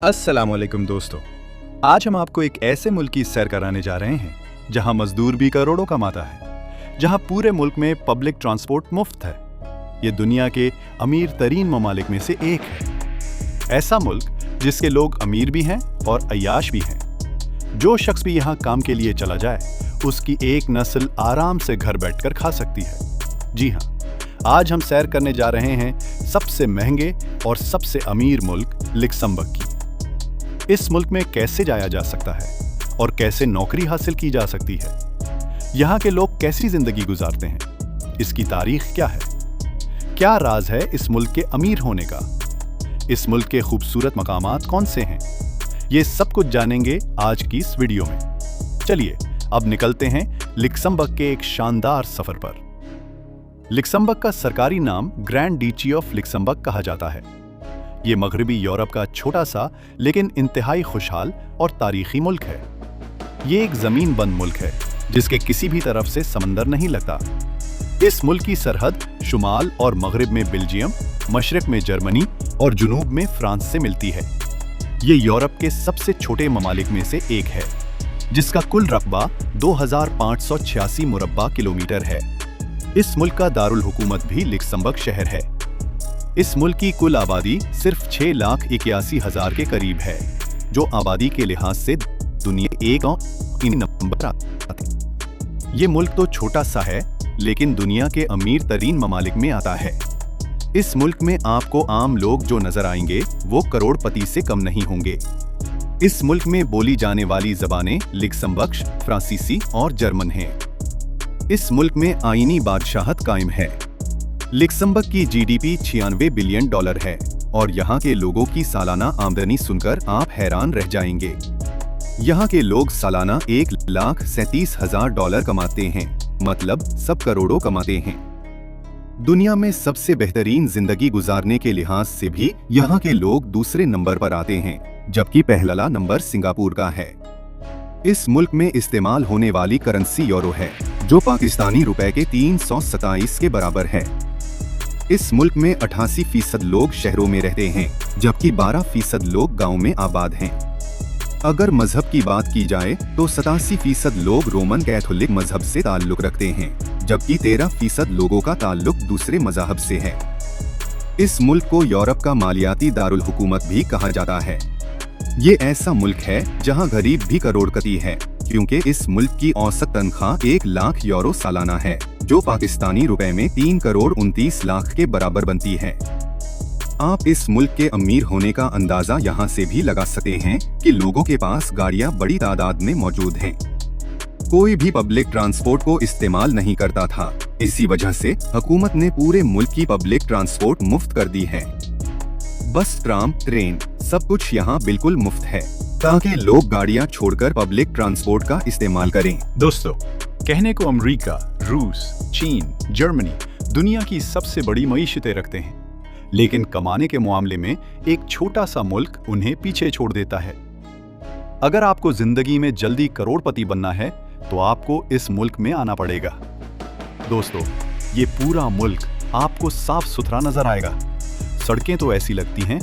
अस्सलाम वालेकुम दोस्तों, आज हम आपको एक ऐसे मुल्क की सैर कराने जा रहे हैं जहां मजदूर भी करोड़ों कमाता है, जहां पूरे मुल्क में पब्लिक ट्रांसपोर्ट मुफ्त है। ये दुनिया के अमीर तरीन ममालिक में से एक है। ऐसा मुल्क जिसके लोग अमीर भी हैं और अय्याश भी हैं। जो शख्स भी यहाँ काम के लिए चला जाए, उसकी एक नस्ल आराम से घर बैठकर खा सकती है। जी हाँ, आज हम सैर करने जा रहे हैं सबसे महंगे और सबसे अमीर मुल्क लक्समबर्ग की। इस मुल्क में कैसे जाया जा सकता है और कैसे नौकरी हासिल की जा सकती है, यहाँ के लोग कैसी जिंदगी गुजारते हैं, इसकी तारीख क्या है, क्या राज है इस मुल्क के अमीर होने का, इस मुल्क के खूबसूरत मकामात कौन से हैं, ये सब कुछ जानेंगे आज की इस वीडियो में। चलिए अब निकलते हैं लक्समबर्ग के एक शानदार सफर पर। लक्समबर्ग का सरकारी नाम ग्रैंड डीची ऑफ लक्समबर्ग कहा जाता है। ये मगरबी यूरोप का छोटा सा लेकिन इंतहाई खुशहाल और तारीखी मुल्क है। ये एक जमीन बंद मुल्क है जिसके किसी भी तरफ से समंदर नहीं लगता। इस मुल्क की सरहद शुमाल और मगरिब में बेल्जियम, मशरिक में जर्मनी और जुनूब में फ्रांस से मिलती है। ये यूरोप के सबसे छोटे ममालिक में से एक है, जिसका कुल रकबा 2586 मुरब्बा किलोमीटर है। इस मुल्क का दारुल हुकूमत भी लक्समबर्ग शहर है। इस मुल्क की कुल आबादी सिर्फ 6,81,000 के करीब है, जो आबादी के लिहाज से दुनिया एक और 3 नंबर आती है। ये मुल्क तो छोटा सा है, लेकिन दुनिया के अमीर तरीन ममालिक में आता है। इस मुल्क में आपको आम लोग जो नजर आएंगे वो करोड़पति से कम नहीं होंगे। इस मुल्क में बोली जाने वाली जबानें लक्समबर्ग, फ्रांसीसी और जर्मन हैं। इस मुल्क में आईनी बादशाहत कायम है। लक्समबर्ग की जीडीपी $96 बिलियन है और यहाँ के लोगों की सालाना आमदनी सुनकर आप हैरान रह जाएंगे। यहाँ के लोग सालाना $1,37,000 कमाते हैं, मतलब सब करोड़ों कमाते हैं। दुनिया में सबसे बेहतरीन जिंदगी गुजारने के लिहाज से भी यहाँ के लोग दूसरे नंबर पर आते हैं, जबकि पहला नंबर सिंगापुर का है। इस मुल्क में इस्तेमाल होने वाली करेंसी यूरो है, जो पाकिस्तानी रुपए के 327 के बराबर है। इस मुल्क में 88% लोग शहरों में रहते हैं, जबकि 12% लोग गांव में आबाद हैं। अगर मजहब की बात की जाए तो 87% लोग रोमन कैथोलिक मजहब से ताल्लुक रखते हैं, जबकि 13% लोगों का ताल्लुक दूसरे मजहब से है। इस मुल्क को यूरोप का मालियाती दारुल हुकूमत भी कहा जाता है। ये ऐसा मुल्क है जहां गरीब भी करोड़पति है, क्योंकि इस मुल्क की औसत तनख्वाह 1 लाख यूरो सालाना है, जो पाकिस्तानी रुपए में 3,29 लाख के बराबर बनती है। आप इस मुल्क के अमीर होने का अंदाजा यहाँ से भी लगा सकते हैं कि लोगों के पास गाड़ियाँ बड़ी तादाद में मौजूद हैं। कोई भी पब्लिक ट्रांसपोर्ट को इस्तेमाल नहीं करता था, इसी वजह से हुकूमत ने पूरे मुल्क की पब्लिक ट्रांसपोर्ट मुफ्त कर दी है। बस, ट्राम, ट्रेन सब कुछ यहाँ बिल्कुल मुफ्त है, ताकि लोग गाड़ियाँ छोड़कर पब्लिक ट्रांसपोर्ट का इस्तेमाल करें। दोस्तों, कहने को अमेरिका, रूस, चीन, जर्मनी दुनिया की सबसे बड़ी मईशतें रखते हैं, लेकिन कमाने के मामले में एक छोटा सा मुल्क उन्हें पीछे छोड़ देता है। अगर आपको जिंदगी में जल्दी करोड़पति बनना है तो आपको इस मुल्क में आना पड़ेगा। दोस्तों, ये पूरा मुल्क आपको साफ सुथरा नजर आएगा। सड़कें तो ऐसी लगती हैं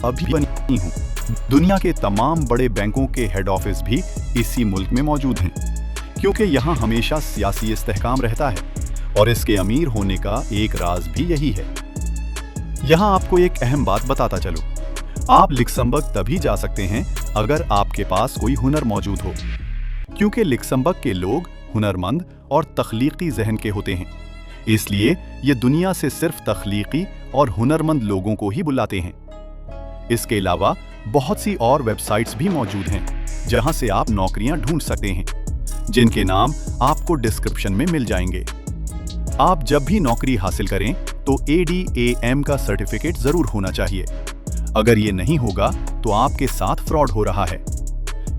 अभी बनी हूँ। दुनिया के तमाम बड़े बैंकों के हेड ऑफिस भी इसी मुल्क में मौजूद हैं, क्योंकि यहाँ हमेशा सियासी इस्तेहकाम रहता है और इसके अमीर होने का एक राज भी यही है। यहाँ आपको एक अहम बात बताता चलूं, आप लक्समबर्ग तभी जा सकते हैं अगर आपके पास कोई हुनर मौजूद हो, क्योंकि लक्समबर्ग के लोग हुनरमंद और तख्लीकी जहन के होते हैं। इसलिए ये दुनिया से सिर्फ तख्लीकी और हुनरमंद लोगों को ही बुलाते हैं। इसके अलावा बहुत सी और वेबसाइट्स भी मौजूद हैं जहां से आप नौकरियां ढूंढ सकते हैं, जिनके नाम आपको डिस्क्रिप्शन में मिल जाएंगे। आप जब भी नौकरी हासिल करें तो ADAM का सर्टिफिकेट जरूर होना चाहिए। अगर ये नहीं होगा तो आपके साथ फ्रॉड हो रहा है।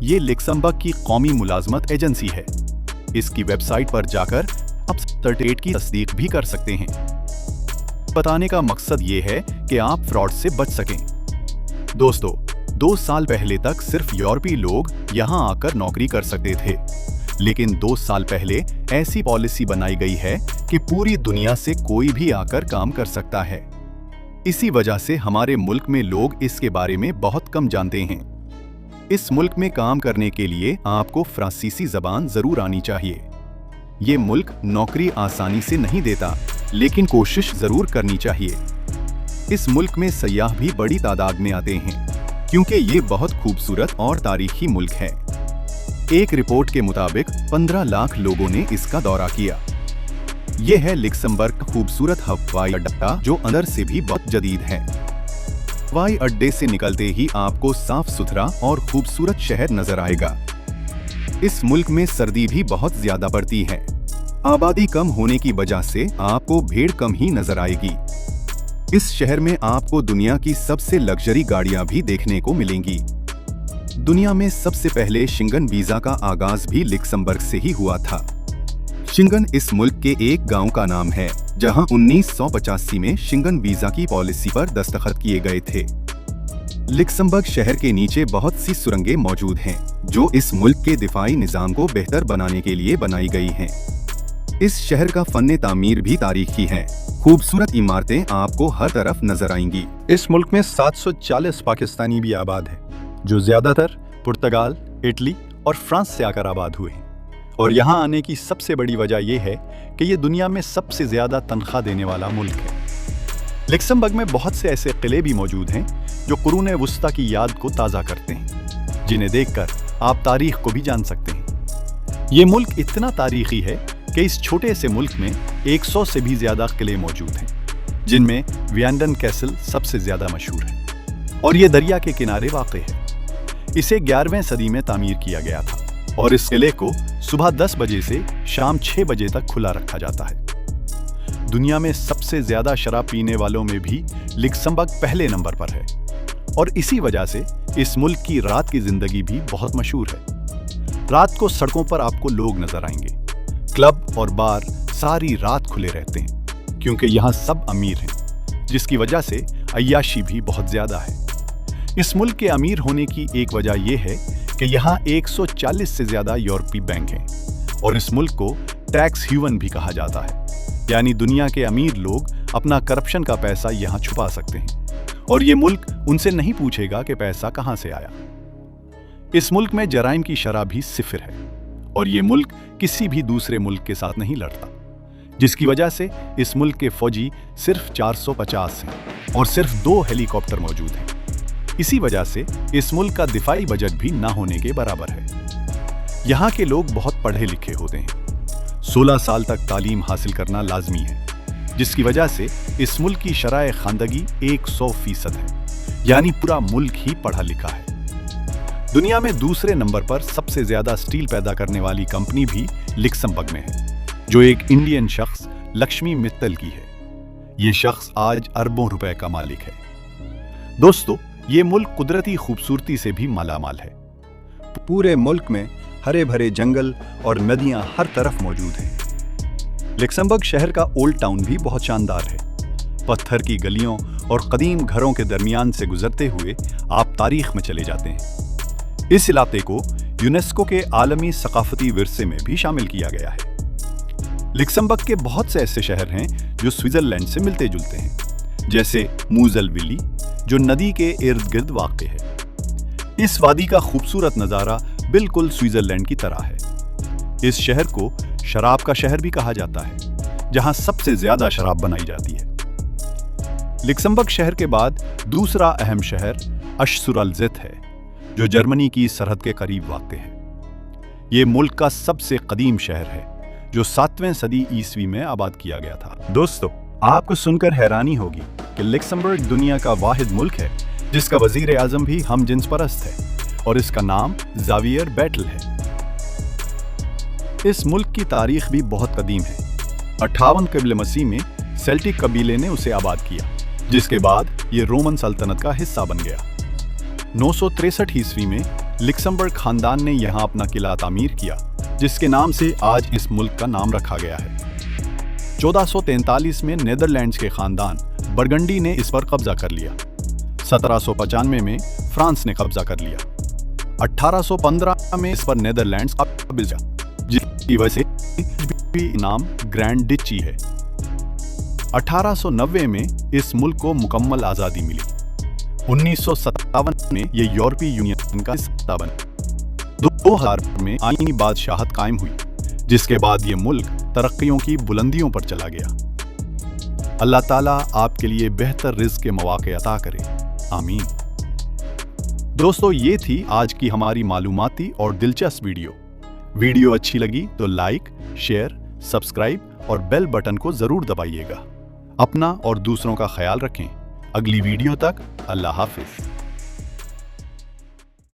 ये लक्समबर्ग की कौमी मुलाजमत एजेंसी है। इसकी वेबसाइट पर जाकर आप सर्टिफिकेट की तस्दीक भी कर सकते हैं। बताने का मकसद ये है कि आप फ्रॉड से बच सकें। दोस्तों, 2 साल पहले तक सिर्फ यूरोपीय लोग यहाँ आकर नौकरी कर सकते थे, लेकिन 2 साल पहले ऐसी पॉलिसी बनाई गई है कि पूरी दुनिया से कोई भी आकर काम कर सकता है। इसी वजह से हमारे मुल्क में लोग इसके बारे में बहुत कम जानते हैं। इस मुल्क में काम करने के लिए आपको फ्रांसीसी ज़बान ज़रूर आनी चाहिए। ये मुल्क नौकरी आसानी से नहीं देता, लेकिन कोशिश ज़रूर करनी चाहिए। इस मुल्क में सयाह भी बड़ी तादाद में आते हैं, क्योंकि ये बहुत खूबसूरत और तारीखी मुल्क है। एक रिपोर्ट के मुताबिक 15 लाख लोगों ने इसका दौरा किया। ये है लक्समबर्ग का खूबसूरत हवाई अड्डा, जो अंदर से भी बहुत जदीद है। हवाई अड्डे से निकलते ही आपको साफ सुथरा और खूबसूरत शहर नजर आएगा। इस मुल्क में सर्दी भी बहुत ज्यादा पड़ती है। आबादी कम होने की वजह से आपको भीड़ कम ही नजर आएगी। इस शहर में आपको दुनिया की सबसे लग्जरी गाड़ियां भी देखने को मिलेंगी। दुनिया में सबसे पहले शेंगन वीजा का आगाज भी लक्समबर्ग से ही हुआ था। शेंगन इस मुल्क के एक गांव का नाम है, जहां 1985 में शेंगन वीजा की पॉलिसी पर दस्तखत किए गए थे। लक्समबर्ग शहर के नीचे बहुत सी सुरंगें मौजूद हैं, जो इस मुल्क के दिफाई निजाम को बेहतर बनाने के लिए बनाई गई हैं। इस शहर का फन्ने तामीर भी तारीखी है। खूबसूरत इमारतें आपको हर तरफ नजर आएंगी। इस मुल्क में 740 पाकिस्तानी भी आबाद हैं, जो ज्यादातर पुर्तगाल, इटली और फ्रांस से आकर आबाद हुए हैं। और यहाँ आने की सबसे बड़ी वजह यह है कि ये दुनिया में सबसे ज्यादा तनख्वाह देने वाला मुल्क है। लक्समबर्ग में बहुत से ऐसे किले भी मौजूद हैं जो कुरून वस्ता की याद को ताज़ा करते हैं, जिन्हें देखकर आप तारीख को भी जान सकते हैं। ये मुल्क इतना तारीखी है कि इस छोटे से मुल्क में 100 से भी ज्यादा किले मौजूद हैं, जिनमें वियंडन कैसल सबसे ज्यादा मशहूर है और ये दरिया के किनारे वाक़ है। इसे 11वीं सदी में तामीर किया गया था और इस किले को सुबह 10 बजे से शाम 6 बजे तक खुला रखा जाता है। दुनिया में सबसे ज्यादा शराब पीने वालों में भी लक्समबर्ग पहले नंबर पर है और इसी वजह से इस मुल्क की रात की जिंदगी भी बहुत मशहूर है। रात को सड़कों पर आपको लोग नजर आएंगे। क्लब और बार सारी रात खुले रहते हैं, क्योंकि यहाँ सब अमीर हैं, जिसकी वजह से अय्याशी भी बहुत ज्यादा है। इस मुल्क के अमीर होने की एक वजह यह है कि यहाँ 140 से ज्यादा यूरोपीय बैंक हैं और इस मुल्क को टैक्स हेवन भी कहा जाता है, यानी दुनिया के अमीर लोग अपना करप्शन का पैसा यहाँ छुपा सकते हैं और ये मुल्क उनसे नहीं पूछेगा कि पैसा कहाँ से आया। इस मुल्क में जराइम की शरह भी सिफर है और ये मुल्क किसी भी दूसरे मुल्क के साथ नहीं लड़ता, जिसकी वजह से इस मुल्क के फौजी सिर्फ 450 हैं और सिर्फ 2 हेलीकॉप्टर मौजूद हैं। इसी वजह से इस मुल्क का दिफाई बजट भी ना होने के बराबर है। यहाँ के लोग बहुत पढ़े लिखे होते हैं। 16 साल तक तालीम हासिल करना लाजमी है, जिसकी वजह से इस मुल्क की शराए खानदगी 100% है, यानी पूरा मुल्क ही पढ़ा लिखा है। दुनिया में दूसरे नंबर पर सबसे ज्यादा स्टील पैदा करने वाली कंपनी भी लक्समबर्ग में है, जो एक इंडियन शख्स लक्ष्मी मित्तल की है। ये शख्स आज अरबों रुपए का मालिक है। दोस्तों, ये मुल्क कुदरती खूबसूरती से भी मालामाल है। पूरे मुल्क में हरे भरे जंगल और नदियां हर तरफ मौजूद हैं। लक्समबर्ग शहर का ओल्ड टाउन भी बहुत शानदार है। पत्थर की गलियों और कदीम घरों के दरमियान से गुजरते हुए आप तारीख में चले जाते हैं। इस इलाके को यूनेस्को के आलमी सकाफती विरसे में भी शामिल किया गया है। लक्समबर्ग के बहुत से ऐसे शहर हैं जो स्विट्जरलैंड से मिलते जुलते हैं, जैसे मूजलविली, जो नदी के इर्द गिर्द वाक़ है। इस वादी का खूबसूरत नज़ारा बिल्कुल स्विट्जरलैंड की तरह है। इस शहर को शराब का शहर भी कहा जाता है, जहां सबसे ज्यादा शराब बनाई जाती है। लक्समबर्ग शहर के बाद दूसरा अहम शहर अशसुरलज़ेत है, जो जर्मनी की सरहद के करीब वाक़ है। ये मुल्क का सबसे कदीम शहर है, जो 7वीं सदी ईस्वी में आबाद किया गया था। दोस्तों, आपको सुनकर हैरानी होगी कि लक्समबर्ग दुनिया का वाहिद मुल्क है जिसका वजीर आजम भी हम जिन्स परस्त है और इसका नाम ज़ावियर बैटल है। इस मुल्क की तारीख भी बहुत कदीम है। 58 क़ब्ल मसीह में सेल्टिक कबीले ने उसे आबाद किया, जिसके बाद ये रोमन सल्तनत का हिस्सा बन गया। 963 ईस्वी में लक्समबर्ग खानदान ने यहाँ अपना किला तामीर किया, जिसके नाम से आज इस मुल्क का नाम रखा गया है। 1443 में नीदरलैंड्स के खानदान बरगंडी ने इस पर कब्जा कर लिया। 1795 में फ्रांस ने कब्जा कर लिया। 1815 में इस पर नीदरलैंड्स का कब्जा, जिसकी वजह से नाम ग्रैंड डिची है। 1890 में इस मुल्क को मुकम्मल आज़ादी मिली। 1957 में ये यूरोपीय यूनियन का हिस्सा बना। 2000 में आईनी बादशाहत कायम हुई, जिसके बाद ये मुल्क तरक्कियों की बुलंदियों पर चला गया। अल्लाह ताला आपके लिए बेहतर रिज़्क़ के मौके अता करे, आमीन। दोस्तों, ये थी आज की हमारी मालूमाती और दिलचस्प वीडियो अच्छी लगी तो लाइक, शेयर, सब्सक्राइब और बेल बटन को ज़रूर दबाइएगा। अपना और दूसरों का ख्याल रखें। अगली वीडियो तक अल्लाह हाफिज़।